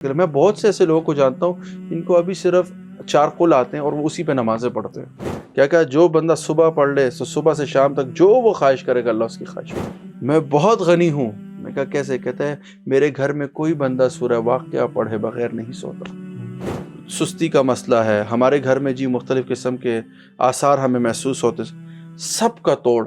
میں بہت سے ایسے لوگوں کو جانتا ہوں جن کو ابھی صرف 4 قل آتے ہیں اور وہ اسی پہ نمازیں پڑھتے ہیں. کیا جو بندہ صبح پڑھ لے تو صبح سے شام تک جو وہ خواہش کرے گا اللہ اس کی خواہش پڑے. میں بہت غنی ہوں. میں کہا کیسے؟ کہتا ہے میرے گھر میں کوئی بندہ سورہ واقعہ پڑھے بغیر نہیں سوتا. سستی کا مسئلہ ہے ہمارے گھر میں، جی مختلف قسم کے آثار ہمیں محسوس ہوتے، سب کا توڑ.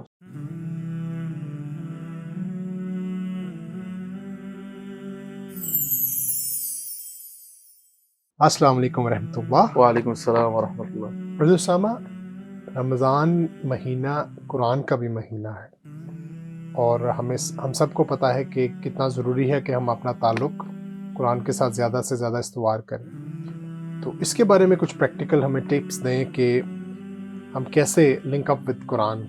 السلام علیکم ورحمۃ اللہ. وعلیکم السلام ورحمۃ اللہ. برادر اسامہ، رمضان مہینہ قرآن کا بھی مہینہ ہے، اور ہم سب کو پتہ ہے کہ کتنا ضروری ہے کہ ہم اپنا تعلق قرآن کے ساتھ زیادہ سے زیادہ استوار کریں. تو اس کے بارے میں کچھ پریکٹیکل ہمیں ٹپس دیں کہ ہم کیسے لنک اپ وتھ قرآن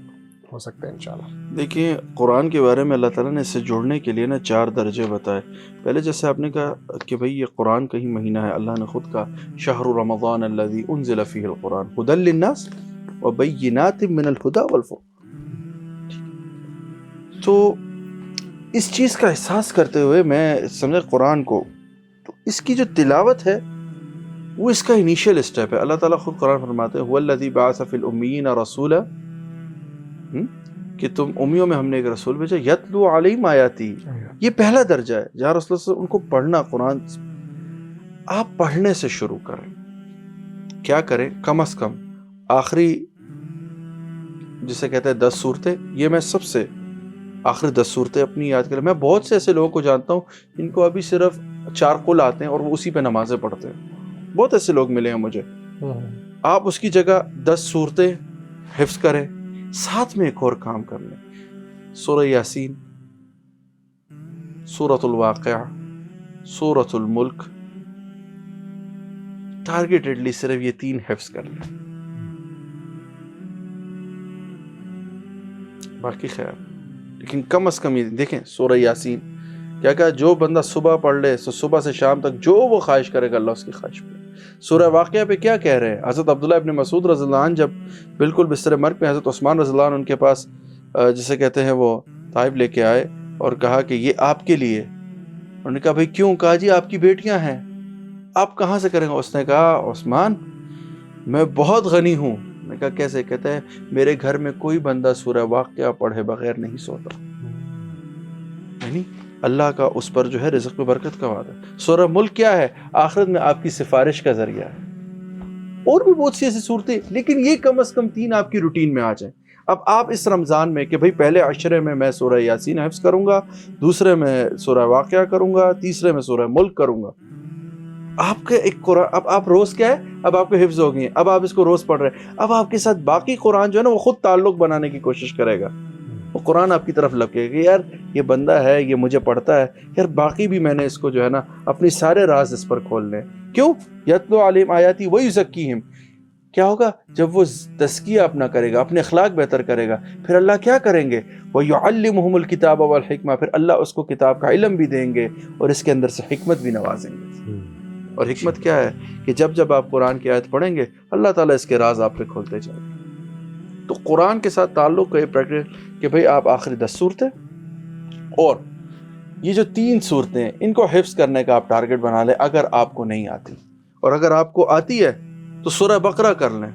ہو سکتے ہیں انشاءاللہ. دیکھیں، قرآن کے بارے میں اللہ تعالیٰ نے اس سے جڑنے کے لیے 4 درجے بتائے. پہلے جیسے آپ نے کہا کہ بھئی یہ قرآن کا ہی مہینہ ہے، اللہ نے خود کہا شہر رمضان الذی انزل فیہ القرآن ھدی للناس وبینات من الھدی والفرقان. تو اس چیز کا احساس کرتے ہوئے میں سمجھا قرآن کو، تو اس کی جو تلاوت ہے وہ اس کا انیشیل اسٹیپ ہے. اللہ تعالیٰ خود قرآن فرماتے ہیں هو الذی بعث فی الامیین رسولا، کہ تم امیوں میں ہم نے ایک رسول بھیجا، یتلو علیہم آیاتی. یہ پہلا درجہ ہے جہاں رسول اللہ صلی اللہ علیہ وسلم ان کو پڑھنا قرآن. آپ پڑھنے سے شروع کریں. کیا کریں؟ کم از کم آخری جسے کہتے ہیں 10 صورتیں، یہ میں سب سے آخری 10 صورتیں اپنی یاد کریں. میں بہت سے ایسے لوگوں کو جانتا ہوں جن کو ابھی صرف 4 قل آتے ہیں اور وہ اسی پہ نمازیں پڑھتے ہیں. بہت ایسے لوگ ملے ہیں مجھے. آپ اس کی جگہ 10 صورتیں حفظ کریں، ساتھ میں ایک اور کام کر لیں. سورہ یاسین، سورۃ الواقعہ، سورۃ الملک، ٹارگیٹڈلی صرف یہ 3 حفظ کر لیں. باقی خیر، لیکن کم از کم یہ دیکھیں سورہ یاسین. کیا کہا جو بندہ صبح پڑھ لے تو صبح سے شام تک جو وہ خواہش کرے گا اللہ اس کی خواہش پڑے. سورہ واقعہ پہ کیا کہہ رہے ہیں؟ حضرت عبداللہ ابن مسعود رضی اللہ عنہ جب بالکل بستر مرگ پہ، حضرت عثمان رضی اللہ عنہ ان کے پاس جسے کہتے ہیں وہ طائف لے کے آئے اور کہا کہ یہ آپ کے لیے. انہوں نے کہا بھئی کیوں؟ کہا جی آپ کی بیٹیاں ہیں، آپ کہاں سے کریں گے؟ اس نے کہا عثمان میں بہت غنی ہوں. میں کہا کیسے؟ کہتا ہے میرے گھر میں کوئی بندہ سورہ واقعہ پڑھے بغیر نہیں سوتا. یعنی اللہ کا اس پر جو ہے رزق میں برکت کا وعدہ. سورہ ملک کیا ہے؟ آخرت میں آپ کی سفارش کا ذریعہ ہے. اور بھی بہت سی ایسی صورتیں، لیکن یہ کم از کم 3 آپ کی روٹین میں آ جائیں. اب آپ اس رمضان میں کہ بھئی پہلے عشرے میں سورہ یاسین حفظ کروں گا، دوسرے میں سورہ واقعہ کروں گا، تیسرے میں سورہ ملک کروں گا. آپ کا ایک قرآن، اب آپ روز کیا ہے، اب آپ کے حفظ ہو گئی ہیں، اب آپ اس کو روز پڑھ رہے ہیں. اب آپ کے ساتھ باقی قرآن جو ہے نا وہ خود تعلق بنانے کی کوشش کرے گا. وہ قرآن آپ کی طرف لپکے گا، یار یہ بندہ ہے، یہ مجھے پڑھتا ہے، یار باقی بھی میں نے اس کو جو ہے نا اپنی سارے راز اس پر کھولنے. کیوں؟ یتلو علیہم آیاتی ویزکیہم. کیا ہوگا جب وہ تزکیہ اپنا کرے گا، اپنے اخلاق بہتر کرے گا، پھر اللہ کیا کریں گے؟ وَيُعَلِّمُهُمُ الْكِتَابَ وَالْحِکْمَةَ. پھر اللہ اس کو کتاب کا علم بھی دیں گے اور اس کے اندر سے حکمت بھی نوازیں گے. اور حکمت کیا ہے؟ کہ جب آپ قرآن کی آیت پڑھیں گے اللہ تعالیٰ اس کے راز آپ پہ کھولتے جائیں گے. تو قرآن کے ساتھ تعلق کا یہ پریکٹس کہ بھئی آپ آخری 10 صورتیں اور یہ جو 3 صورتیں ہیں ان کو حفظ کرنے کا آپ ٹارگٹ بنا لیں. اگر آپ کو نہیں آتی، اور اگر آپ کو آتی ہے تو سورہ بقرہ کر لیں.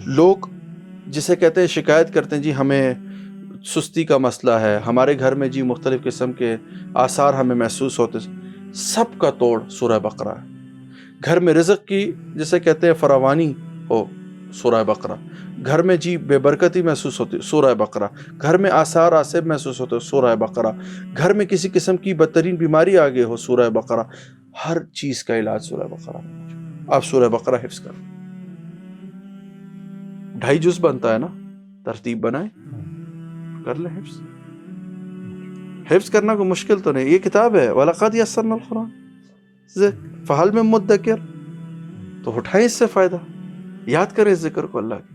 لوگ جسے کہتے ہیں شکایت کرتے ہیں جی ہمیں سستی کا مسئلہ ہے ہمارے گھر میں، جی مختلف قسم کے آثار ہمیں محسوس ہوتے، سب کا توڑ سورہ بقرہ ہے. گھر میں رزق کی جسے کہتے ہیں فراوانی ہو، سورہ بقرہ. گھر میں جی بے برکتی محسوس ہوتی، سورہ بقرہ. گھر میں آثار آصب محسوس ہوتے، سورہ بقرہ. گھر میں کسی قسم کی بدترین بیماری آگے ہو، سورہ بقرہ. ہر چیز کا علاج سورہ بقرہ. آپ سورہ بقرہ حفظ کریں. 2.5 جز بنتا ہے نا، ترتیب بنائیں، کر لیں حفظ. حفظ کرنا کوئی مشکل تو نہیں. یہ کتاب ہے وَلَقَدْ يَسَّرْنَا الْقُرْآنَ فَهَلْ مِن مُدَّكِرٍ. تو اٹھائیں اس سے فائدہ، یاد کریں اس ذکر کو اللہ کی.